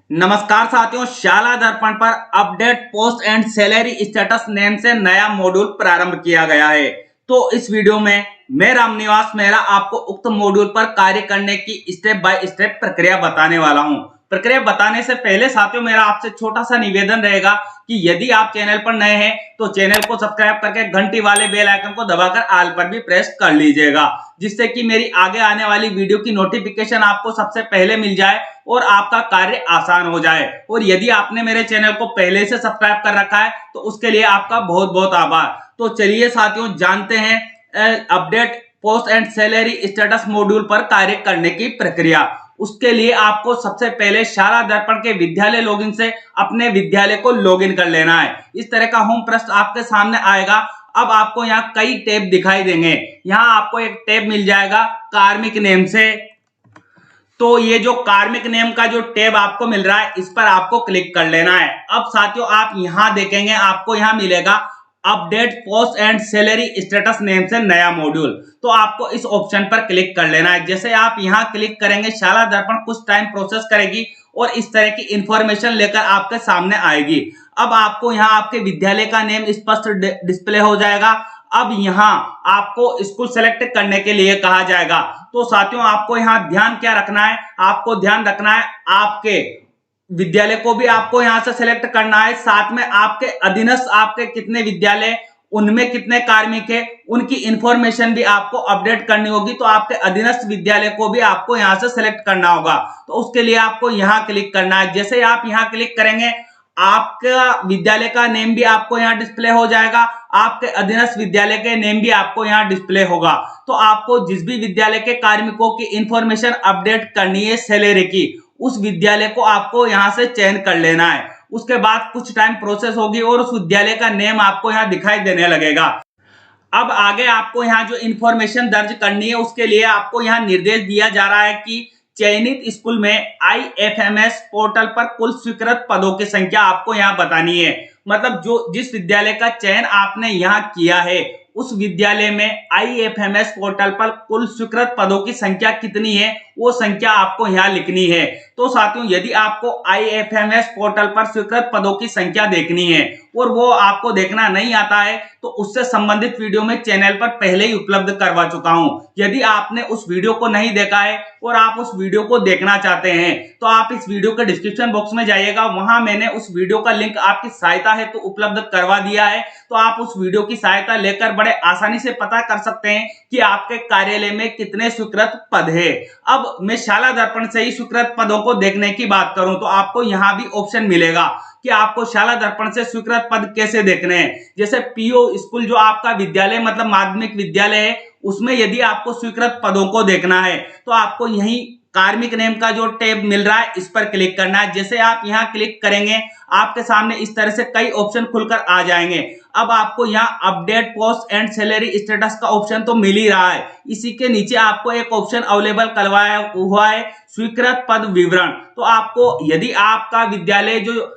नमस्कार साथियों, शाला दर्पण पर update post and salary status name से नया मॉड्यूल प्रारंभ किया गया है। तो इस वीडियो में मैं रामनिवास मेहरा आपको उक्त मॉड्यूल पर कार्य करने की स्टेप बाय स्टेप प्रक्रिया बताने वाला हूं। प्रक्रिया बताने से पहले साथियों मेरा आपसे छोटा सा निवेदन रहेगा कि यदि आप चैनल पर नए हैं तो चैनल को सब्सक्राइब करके घंटी वाले बेल आइकन को दबाकर ऑल पर भी प्रेस कर लीजिएगा, जिससे कि मेरी आगे आने वाली वीडियो की नोटिफिकेशन आपको सबसे पहले मिल जाए और आपका कार्य आसान हो जाए। और यदि आपने मेरे चैनल को पहले से सब्सक्राइब कर रखा है तो उसके लिए आपका बहुत बहुत आभार। तो चलिए साथियों जानते हैं update post and salary status module पर कार्य करने की प्रक्रिया। उसके लिए आपको सबसे पहले शाला दर्पण के विद्यालय लॉगिन से अपने विद्यालय को लॉगिन कर लेना है। इस तरह का होम पृष्ठ आपके सामने आएगा। अब आपको यहाँ कई टैब दिखाई देंगे। यहाँ आपको एक टैब मिल जाएगा कार्मिक नेम से। तो ये जो कार्मिक नेम का जो टैब आपको मिल रहा है इस पर आपको क्लिक कर लेना है। अब साथियों आप यहां देखेंगे, आपको यहां मिलेगा update post and salary status name से नया मॉड्यूल। तो आपको इस ऑप्शन पर क्लिक कर लेना है। जैसे आप यहां क्लिक करेंगे शाला दर्पण कुछ टाइम प्रोसेस करेगी और इस तरह की इंफॉर्मेशन लेकर आपके सामने आएगी। अब आपको यहाँ आपके विद्यालय का नेम स्पष्ट डिस्प्ले हो जाएगा। अब यहाँ आपको स्कूल सेलेक्ट करने के लिए कहा जाएगा। तो साथियों आपको यहाँ ध्यान क्या रखना है, आपको ध्यान रखना है आपके विद्यालय को भी आपको यहाँ से सेलेक्ट करना है। साथ में आपके अधीनस्थ आपके कितने विद्यालय, उनमें कितने कार्मिक है, उनकी इंफॉर्मेशन भी आपको अपडेट करनी होगी। तो आपके अधीनस्थ विद्यालय को भी आपको यहाँ से सेलेक्ट करना होगा। तो उसके लिए आपको यहाँ क्लिक करना है। जैसे आप यहाँ क्लिक करेंगे आपका विद्यालय का नेम भी आपको यहाँ डिस्प्ले हो जाएगा, आपके अधीनस्थ विद्यालय के नेम भी आपको यहाँ डिस्प्ले होगा। तो आपको जिस भी विद्यालय के कार्मिकों की इंफॉर्मेशन अपडेट करनी है सैलरी की, उस विद्यालय को आपको यहाँ से चयन कर लेना है। उसके बाद कुछ टाइम प्रोसेस होगी और उस विद्यालय का नेम आपको यहाँ दिखाई देने लगेगा। अब आगे आपको यहाँ जो इंफॉर्मेशन दर्ज करनी है उसके लिए आपको यहाँ निर्देश दिया जा रहा है कि चयनित स्कूल में IFMS पोर्टल पर कुल स्वीकृत पदों की संख्या आपको यहाँ बतानी है। मतलब जो जिस विद्यालय का चयन आपने यहाँ किया है उस विद्यालय में IFMS पोर्टल पर कुल स्वीकृत पदों की संख्या कितनी है वो संख्या आपको यहाँ लिखनी है। तो साथियों यदि आपको IFMS पोर्टल पर स्वीकृत पदों की संख्या देखनी है और वो आपको देखना नहीं आता है तो उससे संबंधित वीडियो में चैनल पर पहले ही उपलब्ध करवा चुका हूं। यदि आपने उस वीडियो को नहीं देखा है और आप उस वीडियो को देखना चाहते हैं तो आप इस वीडियो के डिस्क्रिप्शन बॉक्स में जाइएगा, वहां मैंने उस वीडियो का लिंक आपकी सहायता हेतु तो उपलब्ध करवा दिया है। तो आप उस वीडियो की सहायता लेकर बड़े आसानी से पता कर सकते हैं कि आपके कार्यालय में कितने स्वीकृत पद है। अब मैं शाला दर्पण से ही स्वीकृत पदों को देखने की बात करूं तो आपको यहां भी ऑप्शन मिलेगा कि आपको शाला दर्पण से स्वीकृत पद कैसे देखने हैं। जैसे पीओ स्कूल जो आपका विद्यालय मतलब माध्यमिक विद्यालय है उसमें यदि आपको स्वीकृत पदों को देखना है तो आपको यही कार्मिक नेम का जो टैब मिल रहा है इस पर क्लिक करना है। जैसे आप यहां क्लिक करेंगे आपके सामने इस तरह से कई ऑप्शन खुलकर आ जाएंगे। अब आपको यहाँ update post and salary status का ऑप्शन तो मिल ही रहा है, इसी के नीचे आपको एक ऑप्शन अवेलेबल करवाया हुआ है स्वीकृत पद विवरण। तो आपको यदि आपका विद्यालय जो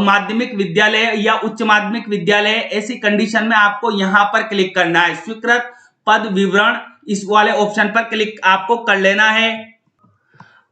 माध्यमिक विद्यालय या उच्च माध्यमिक विद्यालय ऐसी कंडीशन में आपको यहां पर क्लिक करना है स्वीकृत पद विवरण, इस वाले ऑप्शन पर क्लिक आपको कर लेना है।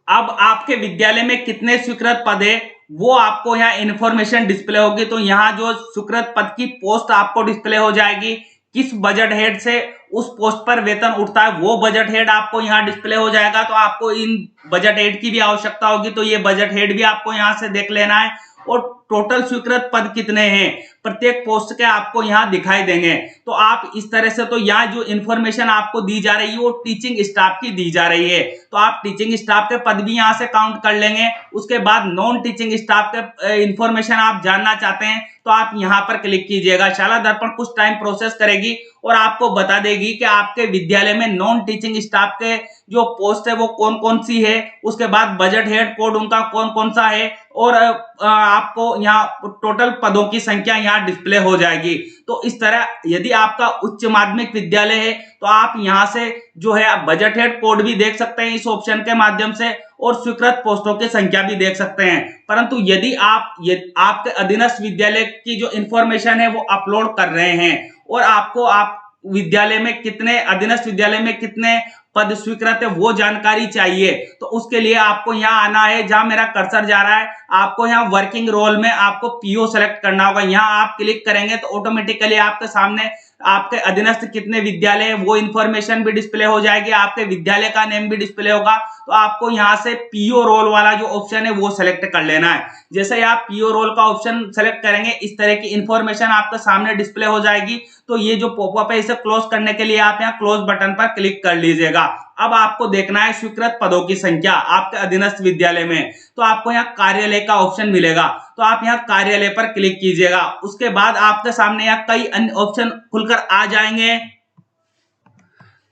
अब आपके विद्यालय में कितने स्वीकृत पद है वो आपको यहाँ इंफॉर्मेशन डिस्प्ले होगी। तो यहाँ जो स्वीकृत पद की पोस्ट आपको डिस्प्ले हो जाएगी, किस बजट हेड से उस पोस्ट पर वेतन उठता है वो बजट हेड आपको यहाँ डिस्प्ले हो जाएगा। तो आपको इन बजट हेड की भी आवश्यकता होगी तो ये बजट हेड भी आपको यहाँ से देख लेना है। और टोटल स्वीकृत पद कितने हैं प्रत्येक पोस्ट के आपको यहाँ दिखाई देंगे। तो आप इस तरह से तो यहाँ जो इंफॉर्मेशन आपको दी जा रही है वो टीचिंग स्टाफ की दी जा रही है। तो आप टीचिंग स्टाफ के पद भी यहाँ से काउंट कर लेंगे। उसके बाद नॉन टीचिंग स्टाफ के इंफॉर्मेशन आप जानना चाहते हैं तो आप यहाँ पर क्लिक कीजिएगा। शाला दर्पण कुछ टाइम प्रोसेस करेगी और आपको बता देगी कि आपके विद्यालय में नॉन टीचिंग स्टाफ के जो पोस्ट है वो कौन कौन सी है। उसके बाद बजट हेड कोड उनका कौन कौन सा है और आपको यहाँ टोटल पदों की संख्या यहाँ डिस्प्ले हो जाएगी। तो इस तरह यदि आपका उच्च माध्यमिक विद्यालय है तो आप यहाँ से जो है आप बजट हेड कोड भी देख सकते हैं इस ऑप्शन के माध्यम से और स्वीकृत पोस्टों की संख्या भी देख सकते हैं। परंतु यदि आपके अधीनस्थ विद्यालय की जो इंफॉर्मेशन है वो अपलोड कर रहे हैं और आपको आप विद्यालय में कितने अधीनस्थ विद्यालय में कितने पद स्वीकृत है वो जानकारी चाहिए, तो उसके लिए आपको यहाँ आना है। जहां मेरा कर्सर जा रहा है आपको यहाँ वर्किंग रोल में आपको पीओ सेलेक्ट करना होगा। यहाँ आप क्लिक करेंगे तो ऑटोमेटिकली आपके सामने आपके अधीनस्थ कितने विद्यालय है वो इन्फॉर्मेशन भी डिस्प्ले हो जाएगी, आपके विद्यालय का नेम भी डिस्प्ले होगा। तो आपको यहाँ से पीओ रोल वाला जो ऑप्शन है वो सेलेक्ट कर लेना है। जैसे ही आप पीओ रोल का ऑप्शन सेलेक्ट करेंगे इस तरह की इंफॉर्मेशन आपके सामने डिस्प्ले हो जाएगी। तो ये जो पॉपअप है इसे क्लोज करने के लिए आप यहाँ क्लोज बटन पर क्लिक कर लीजिएगा। अब आपको देखना है स्वीकृत पदों की संख्या आपके अधीनस्थ विद्यालय में, तो आपको यहाँ कार्यालय का ऑप्शन मिलेगा, तो आप यहाँ कार्यालय पर क्लिक कीजिएगा। उसके बाद आपके सामने यहाँ कई अन्य ऑप्शन खुलकर आ जाएंगे।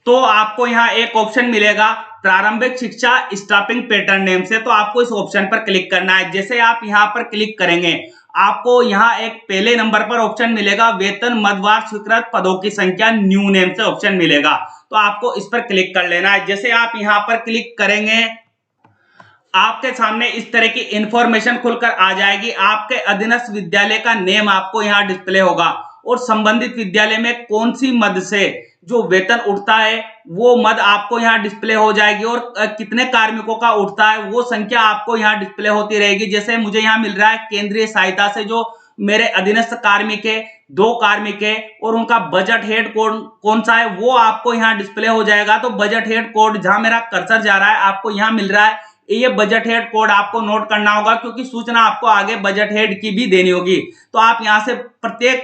तो आपको यहाँ एक ऑप्शन मिलेगा प्रारंभिक शिक्षा स्टाफिंग पैटर्न नेम से, तो आपको इस ऑप्शन पर क्लिक करना है। जैसे आप यहाँ पर क्लिक करेंगे आपको यहाँ एक पहले नंबर पर ऑप्शन मिलेगा वेतन मदवार स्वीकृत पदों की संख्या न्यू नेम से ऑप्शन मिलेगा, तो आपको इस पर क्लिक कर लेना है। जैसे आप यहाँ पर क्लिक करेंगे आपके सामने इस तरह की इंफॉर्मेशन खुलकर आ जाएगी। आपके अधीनस्थ विद्यालय का नेम आपको यहाँ डिस्प्ले होगा और संबंधित विद्यालय में कौन सी मद से जो वेतन उठता है वो मद आपको यहाँ डिस्प्ले हो जाएगी और कितने कार्मिकों का उठता है वो संख्या आपको यहाँ डिस्प्ले होती रहेगी। जैसे मुझे यहाँ मिल रहा है केंद्रीय सहायता से जो मेरे अधीनस्थ कार्मिक है 2 कार्मिक है और उनका बजट हेड कोड कौन सा है वो आपको यहाँ डिस्प्ले हो जाएगा। तो बजट हेड कोड जहां मेरा कर्सर जा रहा है आपको यहाँ मिल रहा है, ये बजट हेड कोड आपको नोट करना होगा क्योंकि सूचना आपको आगे बजट हेड की भी देनी होगी। तो आप यहाँ से प्रत्येक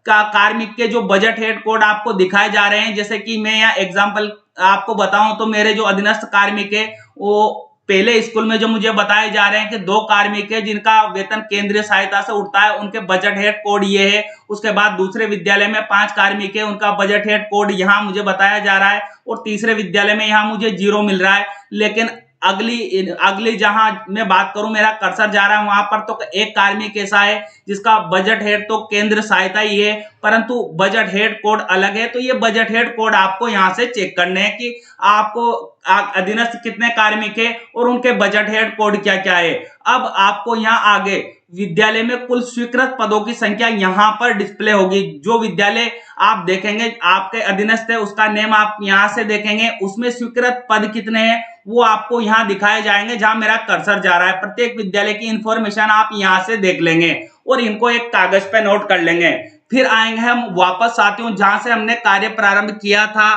का कार्मिक के जो बजट हेड कोड आपको दिखाए जा रहे हैं, जैसे कि मैं यहाँ एग्जांपल आपको बताऊं तो मेरे जो अधीनस्थ कार्मिक है वो पहले स्कूल में जो मुझे बताए जा रहे हैं कि 2 कार्मिक है जिनका वेतन केंद्रीय सहायता से उठता है, उनके बजट हेड कोड ये है। उसके बाद दूसरे विद्यालय में 5 कार्मिक है, उनका बजट हेड कोड यहाँ मुझे बताया जा रहा है और तीसरे विद्यालय में यहाँ मुझे 0 मिल रहा है। लेकिन अगली जहां मैं बात करूं मेरा कर्सर जा रहा है वहां पर तो एक कार्मिक ऐसा है जिसका बजट हेड तो केंद्र सहायता ही है परंतु बजट हेड कोड अलग है। तो ये बजट हेड कोड आपको यहां से चेक करने हैं कि आपको अधीनस्थ कितने कार्मिक है और उनके बजट हेड कोड क्या क्या है। अब आपको यहाँ आगे विद्यालय में कुल स्वीकृत पदों की संख्या यहाँ पर डिस्प्ले होगी। जो विद्यालय आप देखेंगे आपके अधीनस्थ है उसका नेम आप यहाँ से देखेंगे, उसमें स्वीकृत पद कितने हैं वो आपको यहाँ दिखाए जाएंगे जहां मेरा कर्सर जा रहा है। प्रत्येक विद्यालय की इंफॉर्मेशन आप यहाँ से देख लेंगे और इनको एक कागज पे नोट कर लेंगे। फिर आएंगे हम वापस साथियों जहां से हमने कार्य प्रारंभ किया था,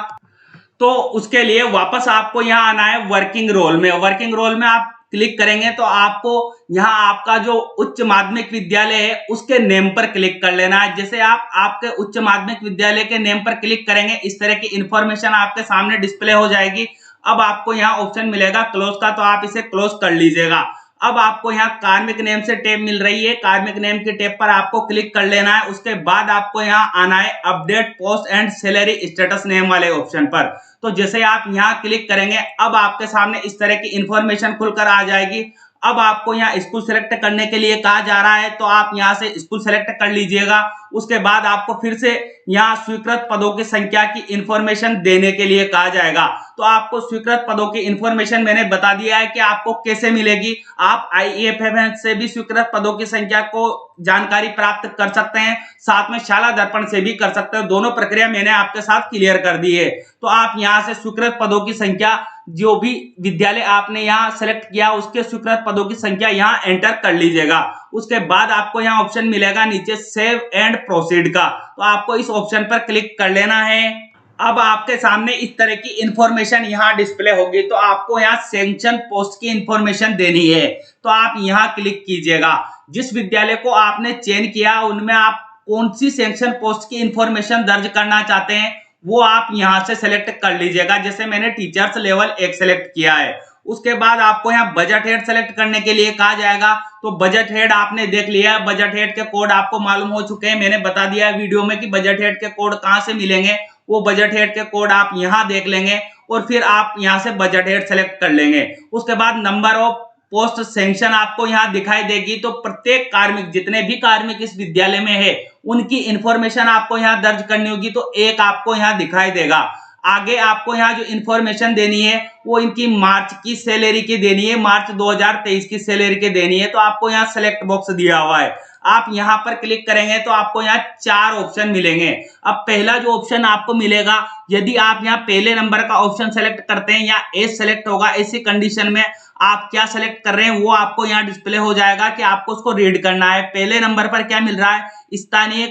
तो उसके लिए वापस आपको यहाँ आना है वर्किंग रोल में। वर्किंग रोल में आप क्लिक करेंगे तो आपको यहाँ आपका जो उच्च माध्यमिक विद्यालय है उसके नेम पर क्लिक कर लेना है। जैसे आप आपके उच्च माध्यमिक विद्यालय के नेम पर क्लिक करेंगे इस तरह की इंफॉर्मेशन आपके सामने डिस्प्ले हो जाएगी। अब आपको यहाँ ऑप्शन मिलेगा क्लोज का, तो आप इसे क्लोज कर लीजिएगा। अब आपको यहाँ कार्मिक नेम से टैब मिल रही है, कार्मिक नेम के टैब पर आपको क्लिक कर लेना है। उसके बाद आपको यहाँ आना है update post and salary status name वाले ऑप्शन पर। तो जैसे आप यहाँ क्लिक करेंगे अब आपके सामने इस तरह की इंफॉर्मेशन खुलकर आ जाएगी। अब आपको यहाँ स्कूल सेलेक्ट करने के लिए कहा जा रहा है तो आप यहाँ से स्कूल सेलेक्ट कर लीजिएगा। उसके बाद आपको फिर से यहाँ स्वीकृत पदों की संख्या की इंफॉर्मेशन देने के लिए कहा जाएगा। तो आपको स्वीकृत पदों की इंफॉर्मेशन मैंने बता दिया है कि आपको कैसे मिलेगी। आप IEFF से भी स्वीकृत पदों की संख्या को जानकारी प्राप्त कर सकते हैं, साथ में शाला दर्पण से भी कर सकते हैं। दोनों प्रक्रिया मैंने आपके साथ क्लियर कर दी है। तो आप यहाँ से स्वीकृत पदों की संख्या जो भी विद्यालय आपने यहाँ सेलेक्ट किया उसके स्वीकृत पदों की संख्या यहाँ एंटर कर लीजिएगा। उसके बाद आपको यहाँ ऑप्शन मिलेगा नीचे सेव एंड प्रोसीड का, तो आपको इस ऑप्शन पर क्लिक कर लेना है। अब आपके सामने इस तरह की इंफॉर्मेशन यहाँ डिस्प्ले होगी। तो आपको यहाँ सेक्शन पोस्ट की इंफॉर्मेशन देनी है, तो आप यहाँ क्लिक कीजिएगा। जिस विद्यालय को आपने चयन किया उनमें आप कौन सी सेक्शन पोस्ट की इंफॉर्मेशन दर्ज करना चाहते हैं वो आप यहाँ से सेलेक्ट कर लीजिएगा। जैसे मैंने टीचर्स लेवल 1 सेलेक्ट किया है। उसके बाद आपको यहाँ बजट हेड सेलेक्ट करने के लिए कहा जाएगा। तो बजट हेड आपने देख लिया, बजट हेड के कोड आपको मालूम हो चुके हैं। मैंने बता दिया है वीडियो में कि बजट हेड के कोड कहाँ से मिलेंगे। वो बजट हेड के कोड आप यहाँ देख लेंगे और फिर आप यहाँ से बजट हेड सेलेक्ट कर लेंगे। उसके बाद नंबर ऑफ पोस्ट सेंक्शन आपको यहाँ दिखाई देगी। तो प्रत्येक कार्मिक जितने भी कार्मिक इस विद्यालय में है उनकी इंफॉर्मेशन आपको यहाँ दर्ज करनी होगी। तो एक आपको यहाँ दिखाई देगा। आगे आपको यहाँ जो इन्फॉर्मेशन देनी है वो इनकी मार्च की सैलरी की देनी है, मार्च 2023 की सैलरी की देनी है। तो आपको यहाँ सेलेक्ट बॉक्स दिया हुआ है, आप यहाँ पर क्लिक करेंगे तो आपको यहाँ 4 ऑप्शन मिलेंगे। अब पहला जो ऑप्शन आपको मिलेगा, यदि आप यहाँ पहले नंबर का ऑप्शन सेलेक्ट करते हैं या एज सेलेक्ट होगा, ऐसी कंडीशन में आप क्या सेलेक्ट कर रहे हैं वो आपको यहाँ डिस्प्ले हो जाएगा कि आपको उसको रीड करना है। पहले नंबर पर क्या मिल रहा है, स्थानीय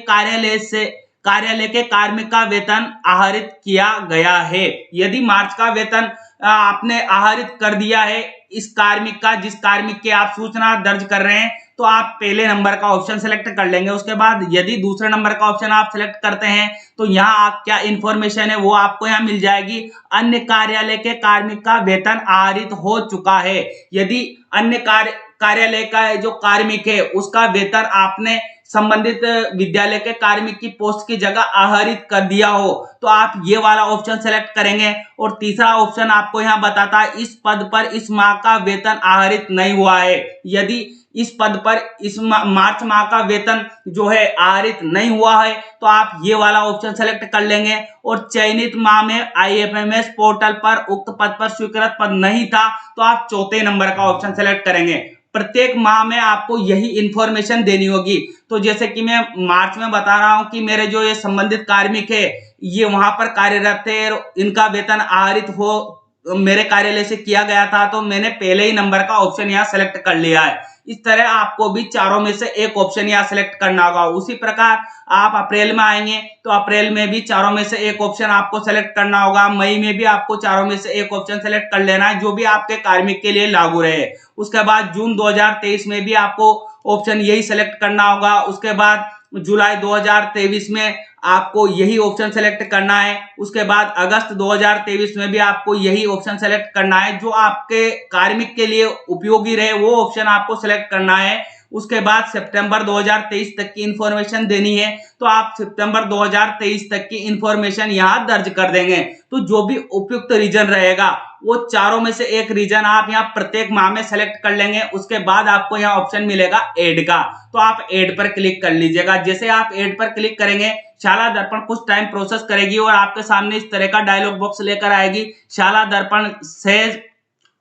कार्यालय के कार्मिक का वेतन आहरित किया गया है। यदि मार्च का वेतन आपने आहरित कर दिया है इस कार्मिक का, जिस कार्मिक की आप सूचना दर्ज कर रहे हैं, तो आप पहले नंबर का ऑप्शन सेलेक्ट कर लेंगे। उसके बाद यदि दूसरे नंबर का ऑप्शन आप सेलेक्ट करते हैं तो यहाँ आप क्या इंफॉर्मेशन है वो आपको यहाँ मिल जाएगी, अन्य कार्यालय के कार्मिक का वेतन आहरित हो चुका है। यदि अन्य कार्यालय का जो कार्मिक है उसका वेतन आपने संबंधित विद्यालय के कार्मिक की पोस्ट की जगह आहरित कर दिया हो तो आप ये वाला ऑप्शन सेलेक्ट करेंगे। और तीसरा ऑप्शन आपको यहाँ बताता है इस पद पर इस माह का वेतन आहरित नहीं हुआ है। यदि इस पद पर इस मार्च माह का वेतन जो है आहरित नहीं हुआ है तो आप ये वाला ऑप्शन सेलेक्ट कर लेंगे। और चयनित माह में IFMS पोर्टल पर उक्त पद पर स्वीकृत पद नहीं था तो आप चौथे नंबर का ऑप्शन सेलेक्ट करेंगे। प्रत्येक माह में आपको यही इंफॉर्मेशन देनी होगी। तो जैसे कि मैं मार्च में बता रहा हूं कि मेरे जो ये संबंधित कार्मिक है ये वहां पर कार्यरत थे, इनका वेतन आहरित हो मेरे कार्यालय से किया गया था, तो मैंने पहले ही नंबर का ऑप्शन यहाँ सेलेक्ट कर लिया है। इस तरह आपको भी चारों में से एक ऑप्शन यहाँ सेलेक्ट करना होगा। उसी प्रकार आप अप्रैल में आएंगे तो अप्रैल में भी चारों में से एक ऑप्शन आपको सेलेक्ट करना होगा। मई में भी आपको चारों में से एक ऑप्शन सेलेक्ट कर लेना है जो भी आपके कार्मिक के लिए लागू रहे। उसके बाद जून 2023 में भी आपको ऑप्शन यही सेलेक्ट करना होगा। उसके बाद जुलाई 2023 में आपको यही ऑप्शन सेलेक्ट करना है। उसके बाद अगस्त 2023 में भी आपको यही ऑप्शन सेलेक्ट करना है, जो आपके कार्मिक के लिए उपयोगी रहे वो ऑप्शन आपको सेलेक्ट करना है। उसके बाद सितंबर 2023 तक की इंफॉर्मेशन देनी है तो आप सितंबर 2023 तक की इंफॉर्मेशन यहाँ दर्ज कर देंगे। तो जो भी उपयुक्त रीजन रहेगा वो चारों में से एक रीजन आप यहाँ प्रत्येक माह में सेलेक्ट कर लेंगे। उसके बाद आपको यहाँ ऑप्शन मिलेगा ऐड का, तो आप ऐड पर क्लिक कर लीजिएगा। जैसे आप ऐड पर क्लिक करेंगे शाला दर्पण कुछ टाइम प्रोसेस करेगी और आपके सामने इस तरह का डायलॉग बॉक्स लेकर आएगी। शाला दर्पण से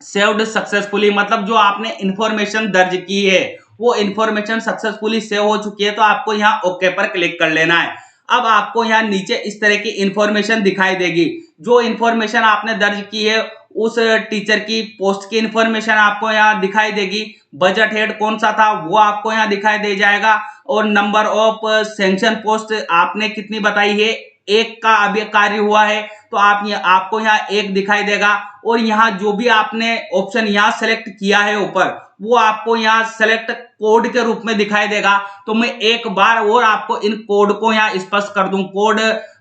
सेव्ड सक्सेसफुली, मतलब जो आपने इंफॉर्मेशन दर्ज की है वो इंफॉर्मेशन सक्सेसफुली सेव हो चुकी है, तो आपको यहाँ ओके पर क्लिक कर लेना है। अब आपको यहाँ नीचे इस तरह की इंफॉर्मेशन दिखाई देगी। जो इंफॉर्मेशन आपने दर्ज की है उस टीचर की पोस्ट की इंफॉर्मेशन आपको यहाँ दिखाई देगी। बजट हेड कौन सा था वो आपको यहाँ दिखाई दे जाएगा। और नंबर ऑफ सैंक्शन पोस्ट आपने कितनी बताई है, एक का अभी कार्य हुआ है तो आपको यहाँ एक दिखाई देगा। और यहाँ जो भी आपने ऑप्शन यहाँ सेलेक्ट किया है ऊपर वो आपको यहाँ सेलेक्ट कोड के रूप में दिखाई देगा। तो मैं एक बार और आपको इन कोड को यहाँ स्पष्ट कर दूं। कोड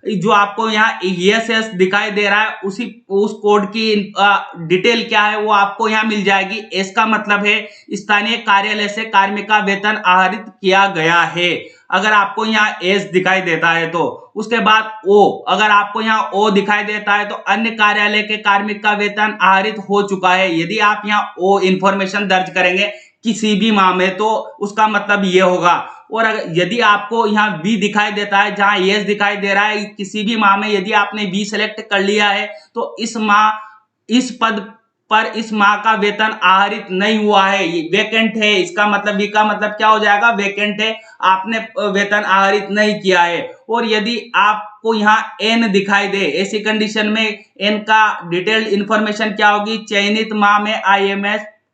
जो आपको यहाँ ESS दिखाई दे रहा है उस कोड की डिटेल क्या है वो आपको यहाँ मिल जाएगी। इसका मतलब है स्थानीय कार्यालय से कार्मिक का वेतन आहरित किया गया है, अगर आपको यहाँ एस दिखाई देता है तो। उसके बाद ओ, अगर आपको यहाँ ओ दिखाई देता है तो अन्य कार्यालय के कार्मिक का वेतन आहरित हो चुका है। यदि आप यहाँ ओ इंफॉर्मेशन दर्ज करेंगे किसी भी माह में तो उसका मतलब ये होगा। और अगर यदि आपको यहाँ बी दिखाई देता है, जहां यस दिखाई दे रहा है, किसी भी माह में यदि आपने बी सेलेक्ट कर लिया है तो इस पद पर इस माह का वेतन आहरित नहीं हुआ है, वेकेंट है। इसका मतलब बी का मतलब क्या हो जाएगा, वेकेंट है, आपने वेतन आहरित नहीं किया है। और यदि आपको यहाँ एन दिखाई दे, ऐसी कंडीशन में एन का डिटेल्ड इंफॉर्मेशन क्या होगी, चयनित माह में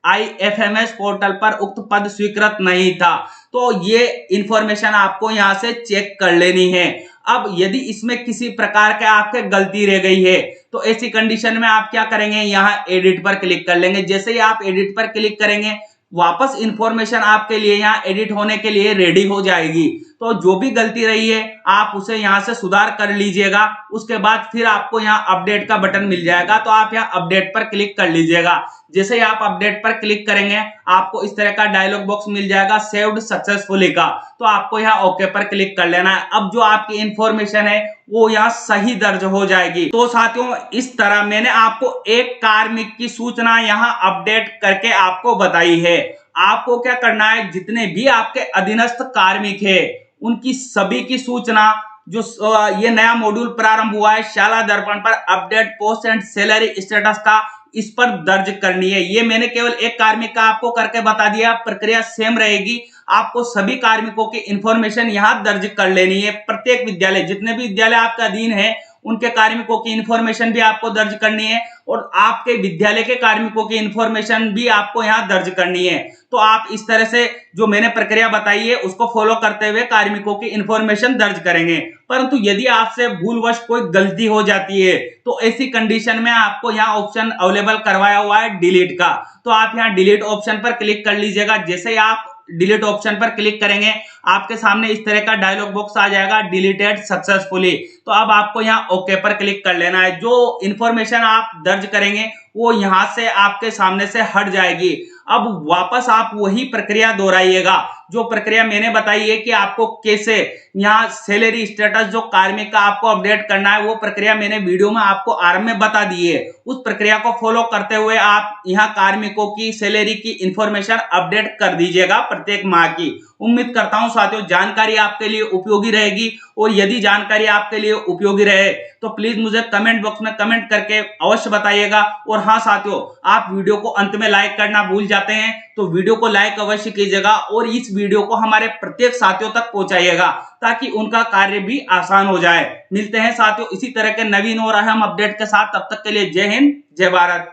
IFMS पोर्टल पर उक्त पद स्वीकृत नहीं था। तो ये इंफॉर्मेशन आपको यहाँ से चेक कर लेनी है। अब यदि इसमें किसी प्रकार का आपके गलती रह गई है तो ऐसी कंडीशन में आप क्या करेंगे, यहाँ एडिट पर क्लिक कर लेंगे। जैसे ही आप एडिट पर क्लिक करेंगे वापस इंफॉर्मेशन आपके लिए यहाँ एडिट होने के लिए रेडी हो जाएगी। तो जो भी गलती रही है आप उसे यहाँ से सुधार कर लीजिएगा। उसके बाद फिर आपको यहाँ अपडेट का बटन मिल जाएगा, तो आप यहाँ अपडेट पर क्लिक कर लीजिएगा। जैसे ही आप अपडेट पर क्लिक करेंगे आपको इस तरह का डायलॉग बॉक्स मिल जाएगा सेव्ड सक्सेसफुली का, तो आपको यहाँ ओके पर क्लिक कर लेना है। अब जो आपकी इंफॉर्मेशन है वो यहाँ सही दर्ज हो जाएगी। तो साथियों इस तरह मैंने आपको एक कार्मिक की सूचना यहाँ अपडेट करके आपको बताई है। आपको क्या करना है, जितने भी आपके अधीनस्थ कार्मिक है उनकी सभी की सूचना ये नया मॉड्यूल प्रारंभ हुआ है शाला दर्पण पर update post and salary status का, इस पर दर्ज करनी है। ये मैंने केवल एक कार्मिक का आपको करके बता दिया, प्रक्रिया सेम रहेगी। आपको सभी कार्मिकों की इंफॉर्मेशन यहाँ दर्ज कर लेनी है। प्रत्येक विद्यालय, जितने भी विद्यालय आपका अधीन है उनके कार्मिकों की इंफॉर्मेशन भी आपको दर्ज करनी है और आपके विद्यालय के कार्मिकों की इंफॉर्मेशन भी आपको यहाँ दर्ज करनी है। तो आप इस तरह से जो मैंने प्रक्रिया बताई है उसको फॉलो करते हुए कार्मिकों की इंफॉर्मेशन दर्ज करेंगे। परंतु यदि आपसे भूलवश कोई गलती हो जाती है तो ऐसी कंडीशन में आपको यहाँ ऑप्शन अवेलेबल करवाया हुआ है डिलीट का, तो आप यहाँ डिलीट ऑप्शन पर क्लिक कर लीजिएगा। जैसे ही आप डिलीट ऑप्शन पर क्लिक करेंगे आपके सामने इस तरह का डायलॉग बॉक्स आ जाएगा, डिलीटेड सक्सेसफुली। तो अब आपको यहाँ ओके पर क्लिक कर लेना है। जो इंफॉर्मेशन आप दर्ज करेंगे वो यहां से आपके सामने से हट जाएगी। अब वापस आप वही प्रक्रिया दोहराइएगा जो प्रक्रिया मैंने बताई है कि आपको कैसे यहाँ सैलरी स्टेटस जो कार्मिक का आपको अपडेट करना है, वो प्रक्रिया मैंने वीडियो में आपको आरंभ में बता दी है। उस प्रक्रिया को फॉलो करते हुए आप यहाँ कार्मिकों की सैलरी की इंफॉर्मेशन अपडेट कर दीजिएगा प्रत्येक माह की। उम्मीद करता हूं साथियों जानकारी आपके लिए उपयोगी रहेगी, और यदि जानकारी आपके लिए उपयोगी रहे तो प्लीज मुझे कमेंट बॉक्स में कमेंट करके अवश्य बताइएगा। और हाँ साथियों, आप वीडियो को अंत में लाइक करना भूल जाते हैं तो वीडियो को लाइक अवश्य कीजिएगा और इस वीडियो को हमारे प्रत्येक साथियों तक पहुंचाइएगा ताकि उनका कार्य भी आसान हो जाए। मिलते हैं साथियों इसी तरह के नवीन और अहम अपडेट के साथ, तब तक के लिए जय हिंद जय भारत।